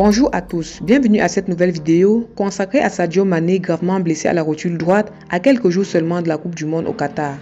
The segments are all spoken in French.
Bonjour à tous, bienvenue à cette nouvelle vidéo consacrée à Sadio Mané gravement blessé à la rotule droite à quelques jours seulement de la Coupe du Monde au Qatar.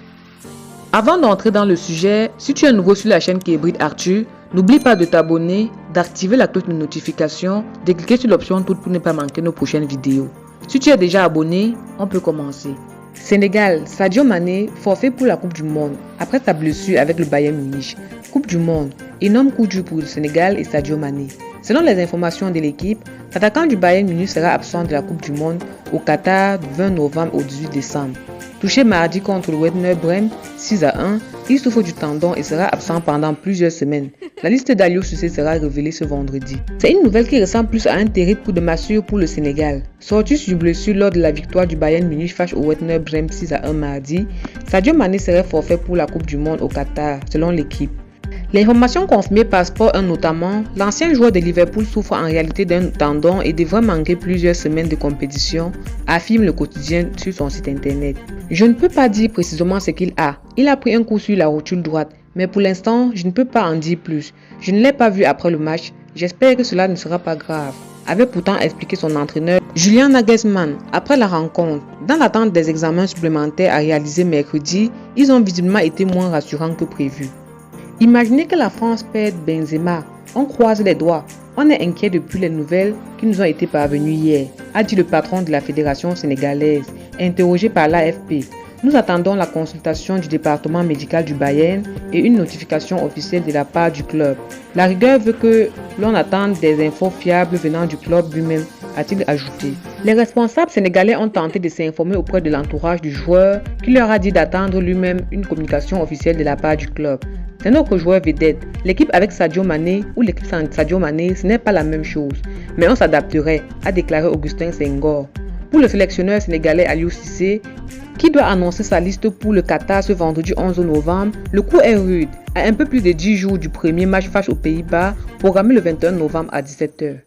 Avant d'entrer dans le sujet, si tu es nouveau sur la chaîne Kébrite Arthur, n'oublie pas de t'abonner, d'activer la cloche de notification, de cliquer sur l'option toute pour ne pas manquer nos prochaines vidéos. Si tu es déjà abonné, on peut commencer. Sénégal, Sadio Mané, forfait pour la Coupe du Monde après sa blessure avec le Bayern Munich. Coupe du Monde, énorme coup dur pour le Sénégal et Sadio Mané. Selon les informations de l'équipe, l'attaquant du Bayern Munich sera absent de la Coupe du Monde au Qatar du 20 novembre au 18 décembre. Touché mardi contre le Werder Bremen 6-1, il souffre du tendon et sera absent pendant plusieurs semaines. La liste d'Aliou Cissé sera révélée ce vendredi. C'est une nouvelle qui ressemble plus à un terrible coup de massue pour le Sénégal. Sorti sur blessure lors de la victoire du Bayern Munich face au Werder Bremen 6-1 mardi, Sadio Mané serait forfait pour la Coupe du Monde au Qatar, selon l'équipe. L'information confirmée par Sport 1 notamment, l'ancien joueur de Liverpool souffre en réalité d'un tendon et devrait manquer plusieurs semaines de compétition, affirme le quotidien sur son site internet. Je ne peux pas dire précisément ce qu'il a. Il a pris un coup sur la rotule droite, mais pour l'instant, je ne peux pas en dire plus. Je ne l'ai pas vu après le match, j'espère que cela ne sera pas grave, avait pourtant expliqué son entraîneur Julian Nagelsmann après la rencontre. Dans l'attente des examens supplémentaires à réaliser mercredi, ils ont visiblement été moins rassurants que prévu. Imaginez que la France perde Benzema. On croise les doigts. On est inquiet depuis les nouvelles qui nous ont été parvenues hier, a dit le patron de la fédération sénégalaise, interrogé par l'AFP. Nous attendons la consultation du département médical du Bayern et une notification officielle de la part du club. La rigueur veut que l'on attende des infos fiables venant du club lui-même, a-t-il ajouté. Les responsables sénégalais ont tenté de s'informer auprès de l'entourage du joueur qui leur a dit d'attendre lui-même une communication officielle de la part du club. C'est notre joueur vedette. L'équipe avec Sadio Mané ou l'équipe sans Sadio Mané, ce n'est pas la même chose. Mais on s'adapterait, a déclaré Augustin Senghor. Pour le sélectionneur sénégalais Aliou Cissé, qui doit annoncer sa liste pour le Qatar ce vendredi 11 novembre, le coup est rude, à un peu plus de 10 jours du premier match face aux Pays-Bas, programmé le 21 novembre à 17 h.